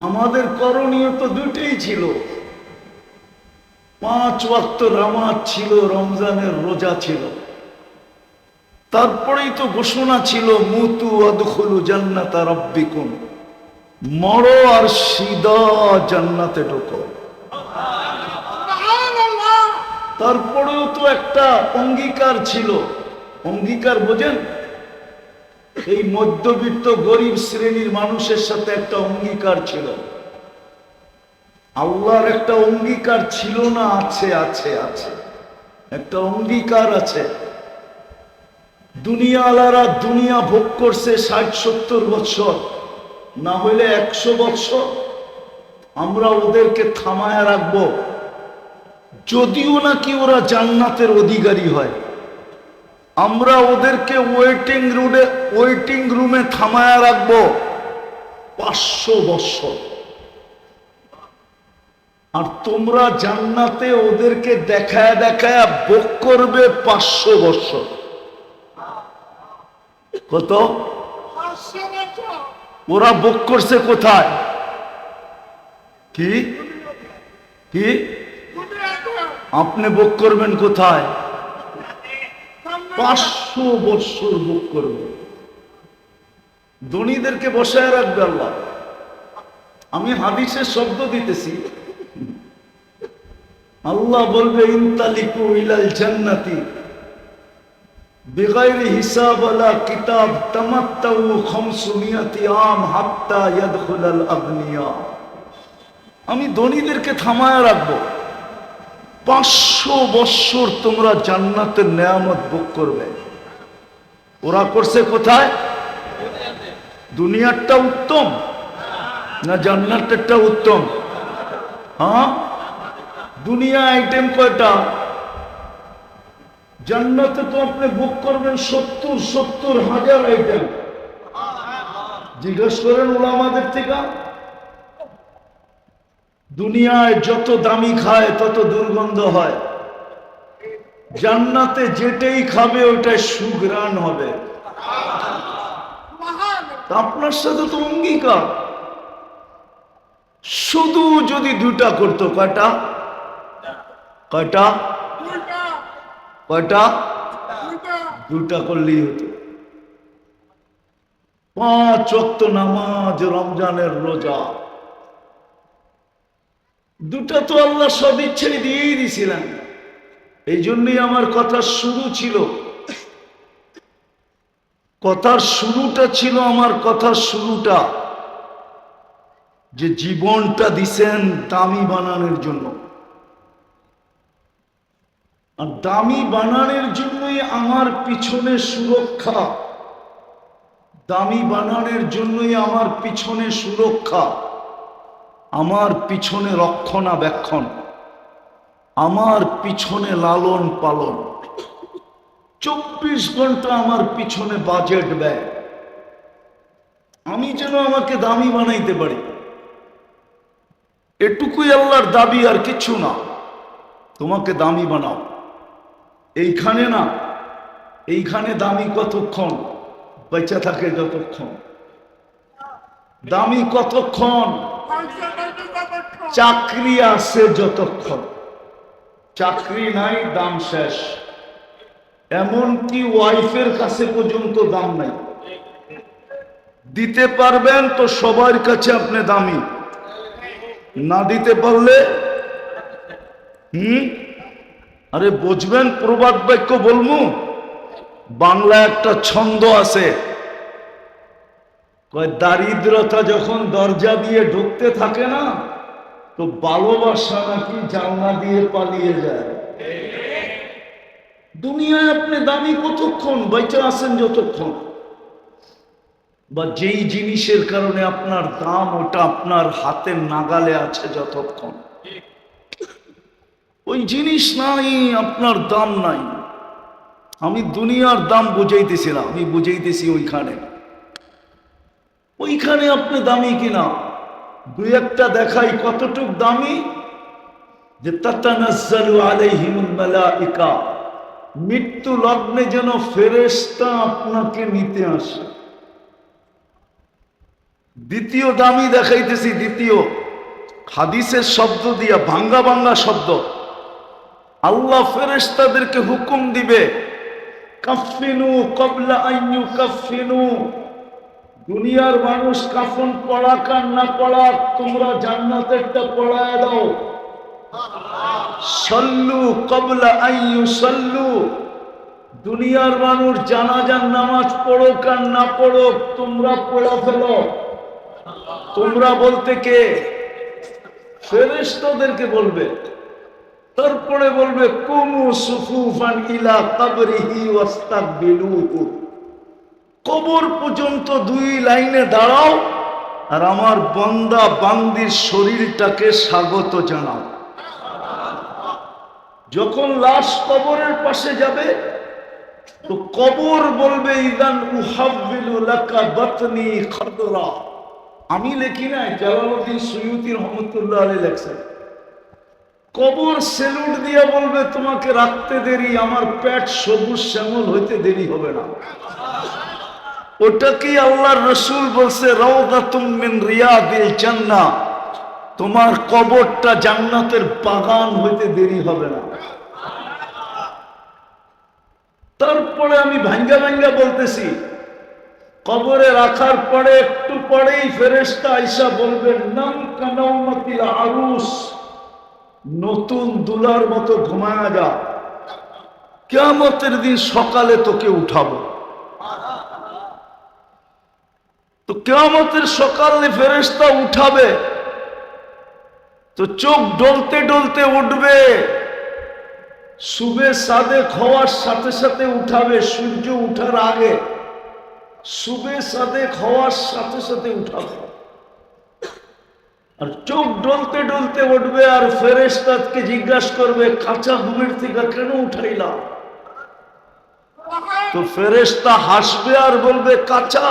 আমাদের করণীয় তো দুটেই ছিল, 5 ওয়াক্ত নামাজ ছিল, রমজানের রোজা ছিল, তারপরেই তো ঘোষণা ছিল মুতু আদখুলু জান্নাতা রাব্বিকুম, মরো আর সিধা জান্নাতে ঢোকো। তারপরেও তো একটা অঙ্গীকার ছিল, অঙ্গীকার বোঝেন? এই মধ্যবিত্ত গরিব শ্রেণীর মানুষের সাথে একটা অঙ্গীকার ছিল। আল্লাহর একটা অঙ্গীকার ছিল না? আছে আছে আছে, একটা অঙ্গীকার আছে। দুনিয়াওয়ালারা দুনিয়া ভোগ করছে 60-70 বছর, না হইলে 100 বছর। আমরা ওদেরকে থামায় রাখবো, যদিও নাকি ওরা জান্নাতের অধিকারী হয়। আমরা ওদেরকে ওয়েটিং রুমে থামায় রাখবো 500 বছর। আর তোমরা জান্নাতে ওদেরকে দেখায় দেখায় ভোগ করবে 500 বছর। কত? ওরা ভোগ করছে কোথায়? কি কি আপনি ভোগ করবেন কোথায়? 500 বছর ভোগ করবে। ধনীদেরকে বসায় রাখবে আল্লাহ। আমি হাদিসের শব্দ দিতেছি, আল্লাহ বলবে ইনতালিকু ইলাল জান্নাতি বিগাইরি হিসাব ওয়ালা কিতাব তামাত্তাউ 500 আম হাত্তা ইয়াদখুলাল আগনিয়া। আমি ধনীদেরকে থামায় রাখবো, 500 বছর তোমরা জান্নাতের নেয়ামত ভোগ করবে। ওরা করছে কোথায়? দুনিয়ারটা উত্তম না জান্নাতেরটা উত্তম? হ্যাঁ, দুনিয়া আইটেম কয়টা? জান্নাতে তো আপনি ভোগ করবেন 70 হাজার আইটেম। জিজ্ঞেস করেন ওলামাদের থেকে। দুনিয়ায় যত দামি খায় তত দুর্গন্ধ হয়, জান্নাতে যেটাই খাবে ওটাই সুঘ্রাণ হবে। আপনার সাথে তো অঙ্গীকার। শুধু যদি 2টা করতো, কয়টা কয়টা কয়টা? 2টা করলেই হতো। 5 ওয়াক্ত নামাজ, রমজানের রোজা, 2টা তো আল্লাহ সদিচ্ছাই দিয়েই দিছিলেন। এই জন্যই আমার কথার শুরু ছিল, কথার শুরুটা ছিল, আমার কথার শুরুটা যে জীবনটা দিছেন দামি বানানোর জন্য। আর দামি বানানোর জন্যই আমার পিছনে সুরক্ষা, দামি বানানোর জন্যই আমার পিছনে সুরক্ষা, আমার পিছনে রক্ষণাবেক্ষণ, আমার পিছনে লালন পালন, 24 ঘন্টা আমার পিছনে বাজেট ব্যয়। আমি যেন আমাকে দামি বানাইতে পারি, এটুকুই আল্লাহর দাবি, আর কিছু না। তোমাকে দামি বানাও। এইখানে না, এইখানে দামি কতক্ষণ? বেঁচে থাকে যতক্ষণ। দামি কতক্ষণ? চাকরি আছে যতক্ষণ। চাকরি নাই, দাম শেষ। এমনকি ওয়াইফের কাছে পর্যন্ত দাম নাই। দিতে পারবেন তো সবার কাছে আপনি দামি, না দিতে পারলে আরে বুঝবেন। প্রবাদ বাক্য বলবো, বাংলা একটা ছন্দ আছে, কয় দারিদ্রতা যখন দরজা দিয়ে ঢুকতে থাকে না, তো ভালোবাসা নাকি জানলা দিয়ে পালিয়ে যায়। দুনিয়ায় আপনি দামি কতক্ষণ? বেঁচে আছেন যতক্ষণ, বা যেই জিনিসের কারণে আপনার দাম, ওটা আপনার হাতের নাগালে আছে যতক্ষণ। ওই জিনিস নাই, আপনার দাম নাই। আমি দুনিয়ার দাম বুঝাইতেছি না, আমি বুঝাইতেছি ওইখানে, ওইখানে আপনি দামি কিনা। 2-1টা দেখাই কতটুক দামি। যে তাতানাজ্জালু আলাইহিমুল মালাইকা, মৃত্যু লগ্নে যেন ফেরেশতা আপনাকে নিতে আসে। দ্বিতীয় দামি দেখাইতেছি, দ্বিতীয় হাদিসের শব্দ দিয়া, ভাঙ্গা ভাঙ্গা শব্দ। আল্লাহ ফেরেশতাদেরকে হুকুম দিবে, কাফিনু ক্বাবলা আন ইউকাফিনু। দুনিয়ার মানুষ কাফন পড়াক আর না পড়াক, তোমরা জান্নাতেরটা পড়ায় দাও। সাল্লু ক্বাবলা আন ইউসাল্লু। দুনিয়ার মানুষ জানাজার নামাজ পড়ুক আর না পড়ুক, তোমরা পড়া ফেলো। তোমরা বলতে কে? ফেরেশতাদেরকে বলবে। তারপরে বলবে কুমু সুফুফান ইলা কবরিহি ওয়াস্তাকবিলুহু। কবর পর্যন্ত দুই লাইনে দাঁড়াও আর আমার বান্দা বান্দির শরীরটাকে স্বাগত জানাও। যখন লাশ কবরের পাশে যাবে তো কবর বলবে ইদান উহাব্বিলু লাকা বাতনি খাদরা। আমি লিখি না, জালালউদ্দিন সুয়ুতী রহমাতুল্লাহ আলাইহি লেখছেন। কবর সেলুট দিয়া বলবে তোমাকে রাখতে দেরি, আমার পেট সবুজ শ্যামল হইতে দেরি হবে না। ওটা কি আল্লাহর রাসূল বলছে রাউদাতুম মিন রিয়াদিল জান্নাহ, তোমার কবরটা জান্নাতের বাগান হইতে দেরি হবে না। তারপরে আমি ভাঙ্গা ভাঙ্গা বলতেছি, কবরে রাখার পরে একটু পরেই ফেরেশতা আইসা বলবেন নাম কানাউমাতিল আরুস, নতুন দুলার মতো ঘুমায়া যা, কিয়ামতের দিন সকালে তোকে উঠাবো। তো কিয়ামতের সকালে ফেরেশতা উঠাবে, তো চোখ ডলতে ডলতে উঠবে। সুবে সাদেক হওয়ার সাথে সাথে উঠাবে, সূর্য উঠার আগে। সুবে সাদেক হওয়ার সাথে সাথে উঠাবে, আর চোখ ডলতে ডলতে উঠবে। আর ফেরেশতাকে জিজ্ঞাসা করবে কাঁচা ঘুমের থেকে কেন উঠাইলা? তো ফেরেশতা হাসবে আর বলবে কাঁচা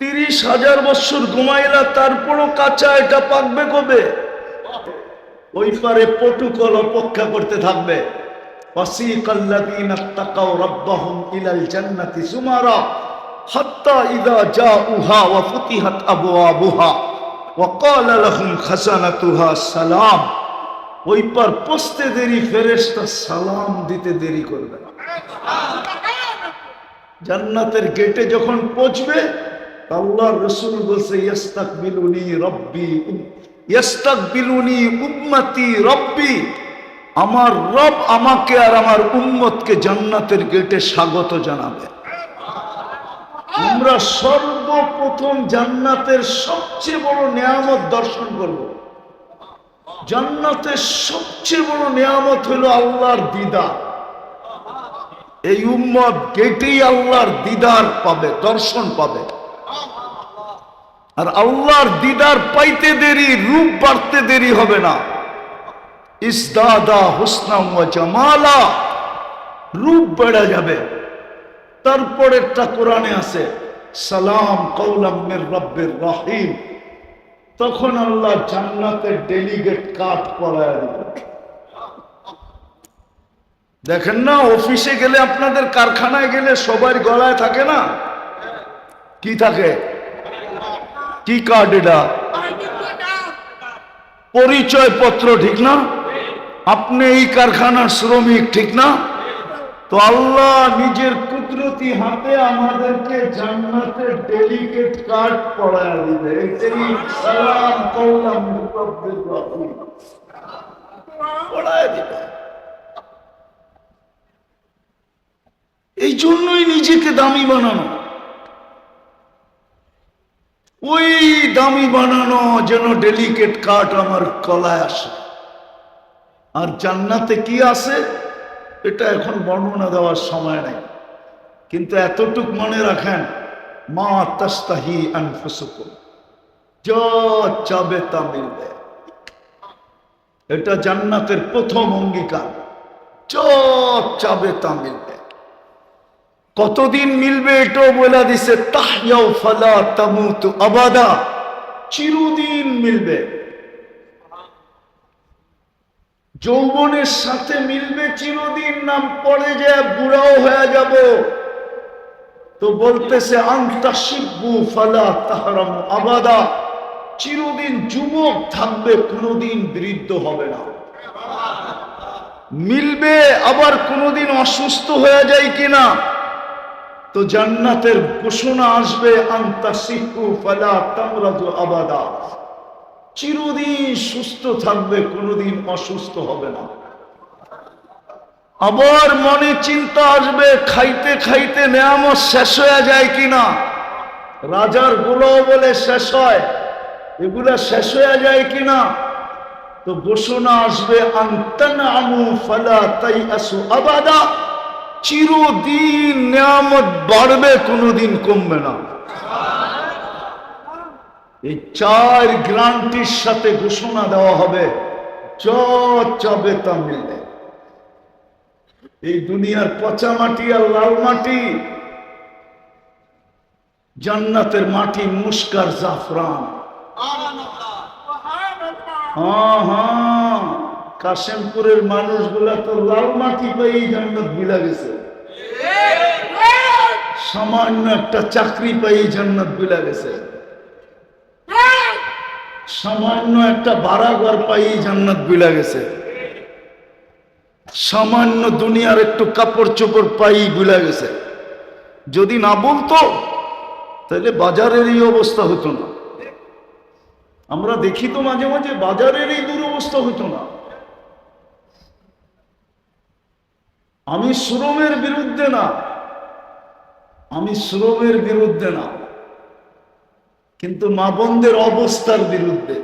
30,000 বছর ঘুমাইলা, তারপরও কাঁচা, এটা পাকবে কবে? ওই পারে পটুকল অপেক্ষা করতে থাকবে। ওয়াসিকাল্লাযীনা তাকাউ রাব্বাহুম ইলাল জান্নাতি যুমারা হাত্তা ইযা জাউহা ওয়া ফুতিহাত আবওয়াবুহা ওয়া ক্বালা লাহুম খাযানাতুহা সালাম। ওই পার পৌঁছতে দেরি, ফেরেশতা সালাম দিতে দেরি করবে না। জান্নাতের গেটে যখন পৌঁছবে, আল্লাহর রাসূল বলছে ইস্তাকবিলুনি রাব্বি, ইস্তাকবিলুনি উম্মতি রাব্বি, আমার রব আমাকে আর আমার উম্মতকে জান্নাতের গেটে স্বাগত জানাবে। আমরা সর্বপ্রথম জান্নাতের সবচেয়ে বড় নিয়ামত দর্শন করব। জান্নাতের সবচেয়ে বড় নিয়ামত হলো আল্লাহর দিদার। এই উম্মত গেটেই আল্লাহর দিদার পাবে, দর্শন পাবে। আর আল্লাহর দিদার পাইতে দেরি, রূপ বাড়তে দেরি হবে না। ইসদাদা হুসনা ওয়া জামালা, রূপ বেড়ে যাবে। তারপরেরটা কোরআনে আছে সালাম কাওলাম মির রাব্বির রহিম। তখন আল্লাহ জান্নাতের ডেলিগেট কার্ড পড়ায় দিবেন। দেখেন না, অফিসে গেলে, আপনাদের কারখানায় গেলে সবার গলায় থাকে না, কি থাকে? কি কার্ড? এটা পরিচয় পত্র, ঠিক না? আপনি এই কারখানার শ্রমিক, ঠিক না? তো আল্লাহ নিজের কুদরতি হাতে আমাদেরকে জান্নাতের ডেলিগেট কার্ড পড়ায় দিবে। সালাম কাওলাম মির রাব্বির রহিম পড়ায় দিবে। এই জন্যই নিজেকে দামি বানানো, ওই দামি বানানো যেন ডেলিগেট কার্ড আমার গলায় আসে। আর জান্নাতে কি আছে এটা এখন বর্ণনা দেওয়ার সময় নাই, কিন্তু এতটুক মনে রাখেন, মা তাস্তাহি আনফুসুকুম, যা চাবে তা মিলবে। এটা জান্নাতের প্রথম অঙ্গীকার, যা চাবে তা মিলবে। কতদিন মিলবে এটাও বলে দিছে, তাহইয়াউ ফালা তামুতু আবাদা, চিরদিন মিলবে। যৌবনের সাথে মিলবে চিরদিন, নাম পড়ে যায় বুড়াও হয়ে যাব। তো বলতেছে আনতা শিব্বু ফালা তাহরামু আবাদা, চিরদিন যুবক থাকবে, কোনোদিন বৃদ্ধ হবে না। মিলবে, আবার কোনোদিন অসুস্থ হয়ে যায় কিনা, তো জান্নাতের ঘোষণা আসবে আনতা শিব্বু ফালা তামরাদু আবাদা, চিরদিন সুস্থ থাকবে, কোনোদিন অসুস্থ হবে না। আবার মনে চিন্তা আসবে খাইতে খাইতে নেয়ামত শেষ হয়ে যায় কিনা, রাজার গোলাও বলে শেষ হয়, এগুলা শেষ হয়ে যায় কিনা, তো ঘোষণা আসবে আনতানআমু ফালা তাইআসু আবাদা, চিরদিন নেয়ামত বাড়বে, কোনোদিন কমবে না। এই চার গ্যারান্টির সাথে ঘোষণা দেওয়া হবে যা চাবে তা মিলবে। এই দুনিয়ার পচা মাটি আর লাল মাটি, জান্নাতের মাটি মুস্কার জাফরান। হ্যাঁ হ্যাঁ, কাশেমপুরের মানুষগুলা তো লাল মাটি পেয়ে জান্নাত বিলা গেছে, সামান্য একটা চাকরি পেয়ে জান্নাত বিলা গেছে, সামান্য একটা বাড়াঘর পাই জান্নাত বিলা গেছে, সামান্য দুনিয়ার একটু কাপড় চোপড় পাই বিলা গেছে। যদি না বলতো তাহলে বাজারের এই অবস্থা হতো না। আমরা দেখি তো মাঝে মাঝে বাজারের এই দুরবস্থা হতো না। আমি শ্রমের বিরুদ্ধে না, আমি শ্রমের বিরুদ্ধে না, কিন্তু মা বোনদের অবস্থার বিরুদ্ধে।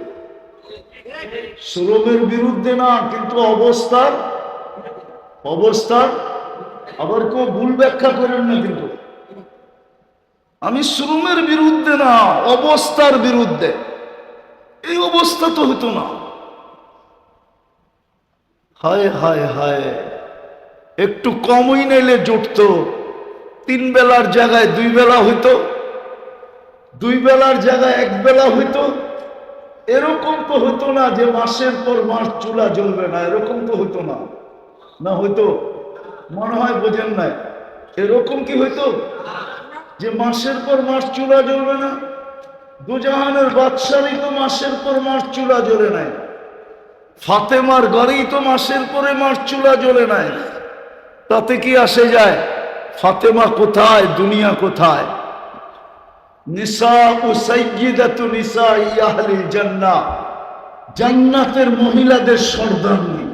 শ্রমের বিরুদ্ধে না, কিন্তু অবস্থার আবার কেউ ভুল ব্যাখ্যা করেন না, কিন্তু আমি শ্রমের বিরুদ্ধে না, অবস্থার বিরুদ্ধে। এই অবস্থা তো হতো না। হায় হায় হায়, একটু কমই নাইলে জুটতো, 3 বেলার জায়গায় 2 বেলা হইতো, 2 বেলার জায়গায় 1 বেলা হইতো। এরকম তো হতো না যে মাসের পর মাস চুলা জ্বলবে না, এরকম তো হতো না। না হইতো? মনে হয় বোঝেন নাই। এরকম কি হইতো যে মাসের পর মাস চুলা জ্বলবে না? দুজাহানের বাদশারই তো মাসের পর মাস চুলা জ্বলে নাই, ফাতেমার ঘরেই তো মাসের পরে মাস চুলা জ্বলে নাই। তাতে কি আসে যায়? ফাতেমা কোথায়, দুনিয়া কোথায়? নিসাউ সাইয়্যিদাতু নিসাই আহলিল জান্নাহ, জান্নাতের মহিলাদের সর্দারনী।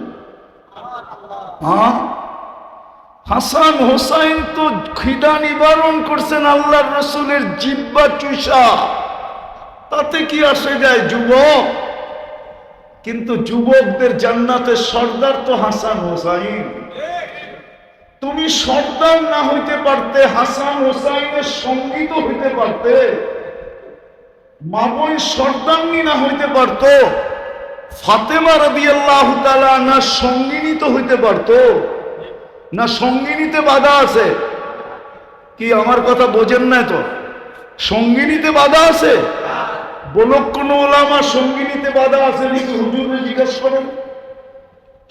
হাসান হোসাইন তো খিদা নিবারণ করছেন আল্লাহর রাসূলের জিহ্বা চুষা, তাতে কি আসে যায় যুবক? কিন্তু যুবকদের জান্নাতের সর্দার তো হাসান হোসাইন। তুমি সর্দার না হইতে পারতে, হাসান হোসাইনের সঙ্গী তো হইতে পারতে। মা বোন সর্দারনি না হইতে পারত, ফাতেমা রাদিয়াল্লাহু তাআলা আনহার সঙ্গিনী তো হইতে পারত না? সঙ্গিনীতে বাধা আছে কি? আমার কথা বোঝেন না তো? সঙ্গিনীতে বাধা আছে? বলক কোন ওলামা সঙ্গিনীতে বাধা আছে নাকি? হুজুরে জিজ্ঞেস করেন,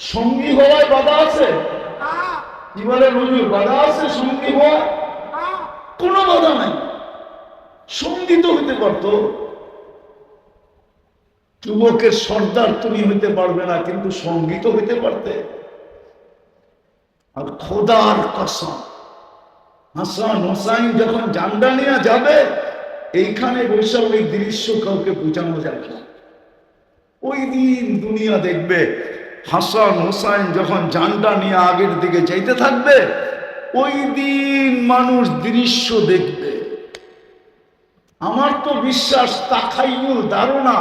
সঙ্গী হওয়ায় বাধা আছে? কি বলেন হুজুর, বাধা আছে সঙ্গী হওয়া? কোনো বাধা নাই, সঙ্গী তো হইতে পারতো। যুবকের সর্দার তুমি হইতে পারবে না, কিন্তু সঙ্গী তো হইতে পারতে। আর খোদার কসম, হাসান হোসাইন যখন জান্ডা নিয়ে যাবে, এইখানে বৈশাখ ওই দৃশ্য কাউকে বোঝানো যাবে না। ওই দিন দুনিয়া দেখবে হাসান হোসাইন যখন জান্ডা নিয়ে আগের দিকে যাইতে থাকবে, ওই দিন মানুষ দৃশ্য দেখবে। আমার তো বিশ্বাস, তাখাইয়ুল, ধারণা,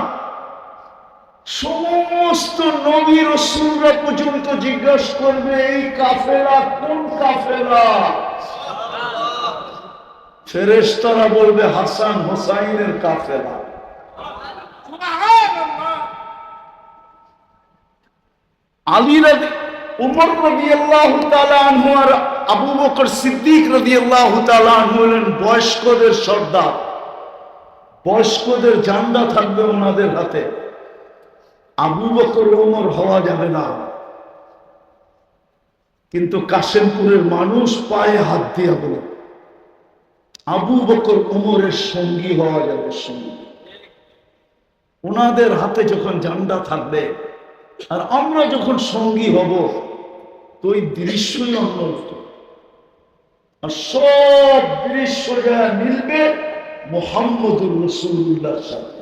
সমস্ত নবী রাসূলরা পর্যন্ত জিজ্ঞাসা করবে এই কাফেলা কোন কাফেলা? ফেরেশতারা বলবে হাসান হোসাইনের কাফেলা। আলী উমর রাদিয়াল্লাহু তাআলা আনহু আর আবু বকর সিদ্দিক রাদিয়াল্লাহু তাআলা আনহু হলেন বয়স্কদের সর্দার। বয়স্কদের ঝান্ডা থাকবে ওনাদের হাতে। আবু বকর ওমর হওয়া যাবে না। কিন্তু কাশেমপুরের মানুষ পায়ে হাত দিয়া বলে আবু বকর উমরের সঙ্গী হওয়া যাবে, সঙ্গী। ওনাদের হাতে যখন ঝান্ডা থাকবে আর আমরা যখন সঙ্গী হব, তো ওই দৃশ্যই অন্যরকম। আর সব দৃশ্য যা মিলবে মুহাম্মদুর রাসূলুল্লাহর সাথে।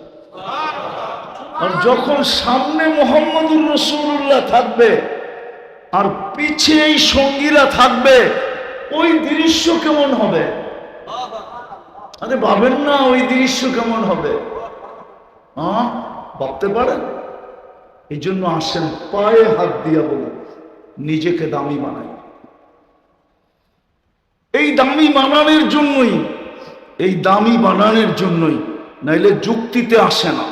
আর যখন সামনে মুহাম্মদুর রাসূলুল্লাহ থাকবে আর পিছে এই সঙ্গীরা থাকবে, ওই দৃশ্য কেমন হবে? আরে ভাবেন না ওই দৃশ্য কেমন হবে? হ্যাঁ, ভাবতে পারেন? এই জন্য আসেন পায়ে হাত দিয়া বলি, নিজেকে দামি বানাই। এই দামি বানানোর জন্যই, এই দামি বানানোর জন্যই, নাইলে যুক্তিতে আসে না।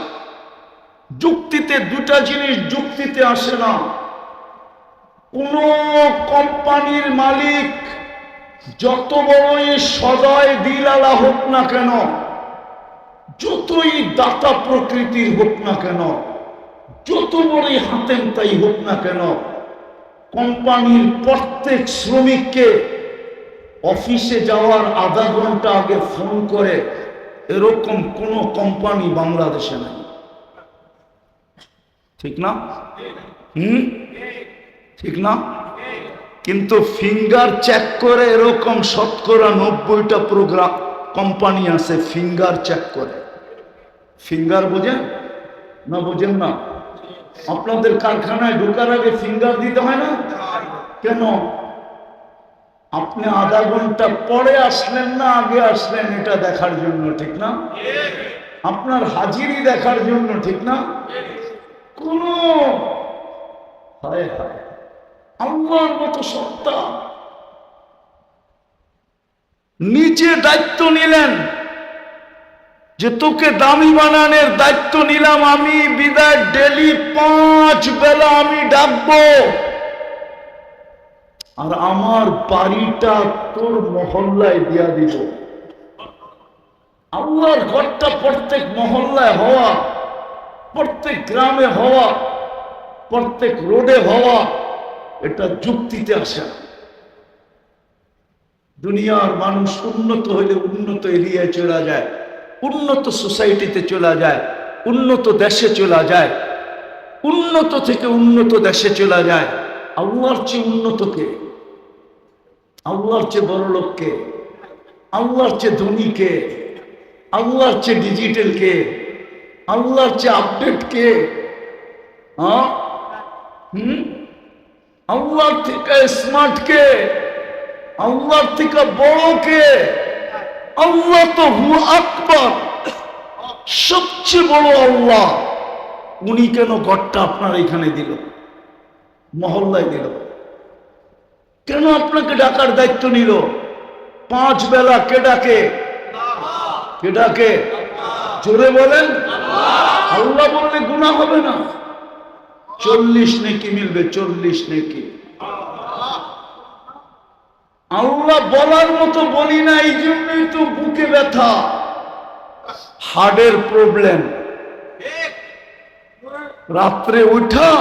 যুক্তিতে দুটা জিনিস যুক্তিতে আসে না। কোন কোম্পানির মালিক যত বড়ই সদয় দিলালা হোক না কেন, যতই দাতা প্রকৃতির হোক না কেন, যত বড়ই হাতেম তাই হোক না কেন, কোম্পানির প্রত্যেক শ্রমিককে অফিসে যাওয়ার আধা ঘন্টা আগে ফোন করে, এরকম কোন কোম্পানি বাংলাদেশে নাই। ঠিক না? ঠিক না? কিন্তু ফিঙ্গার চেক করে এরকম শতকরা 90টা প্রোগ্রাম কোম্পানি আছে ফিঙ্গার চেক করে। ফিঙ্গার বোঝেন না? বোঝেন না? আপনাদের কারখানায় ঢোকার আগে ফিঙ্গার দিতে হয় না কেন? আপনি আধা ঘন্টা পরে আসলেন না আগে আসলেন এটা দেখার জন্য, ঠিক না? আপনার হাজিরি দেখার জন্য, ঠিক না? কোন হায় হায়, আল্লাহর মতো সত্তা নিজে দায়িত্ব নিলেন যে তোকে দামি বানানোর দায়িত্ব নিলাম আমি, বিদায় ডেলি 5 বেলা আমি ডাকবো, আর আমার বাড়িটা তোর মহল্লায় দিয়া দিব। আল্লাহর ঘরটা প্রত্যেক মহল্লায় হওয়া, প্রত্যেক গ্রামে হওয়া, প্রত্যেক রোডে হওয়া, এটা যুক্তিতে আসে না। দুনিয়ার মানুষ উন্নত হইলে উন্নত এরিয়ায় চলে যায়, উন্নত সোসাইটিতে চলে যায়, উন্নত দেশে চলে যায়, উন্নত থেকে উন্নত দেশে চলে যায়। আল্লাহর চেয়ে উন্নত কে? আল্লাহর চেয়ে বড় লোক কে? আল্লাহর চেয়ে ধনী কে? আল্লাহর চেয়ে ডিজিটাল কে? আল্লাহর চেয়ে আপডেট কে? হ্যাঁ, আল্লাহর থেকে স্মার্ট কে? আল্লাহর থেকে বড় কে? আল্লাহ তো হু আকবার, সবচেয়ে বড় আল্লাহ। উনি কেন ঘরটা আপনার এখানে দিল, মহল্লায় দিল? কেন আপনাকে ডাকার দায়িত্ব নিল? 5 বেলা কে ডাকে? কে ডাকে? জোরে বলেন। আল্লাহ বললে গুনাহ হবে না, 40 নেকি মিলবে, 40 নেকি। আল্লাহ বলার মতো বলি না, এই জন্যই তো বুকে ব্যথা, হার্টের প্রবলেম। রাত্রে উঠা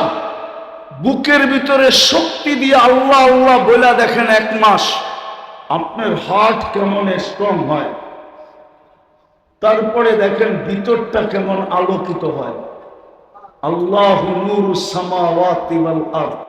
বুকের ভিতরে শক্তি দিয়ে আল্লাহ আল্লাহ বলে দেখেন 1 মাস আপনার হার্ট কেমন স্ট্রং হয়, তারপরে দেখেন ভিতরটা কেমন আলোকিত হয়। আল্লাহু নূরুস সামাওয়াতি ওয়াল আরদ।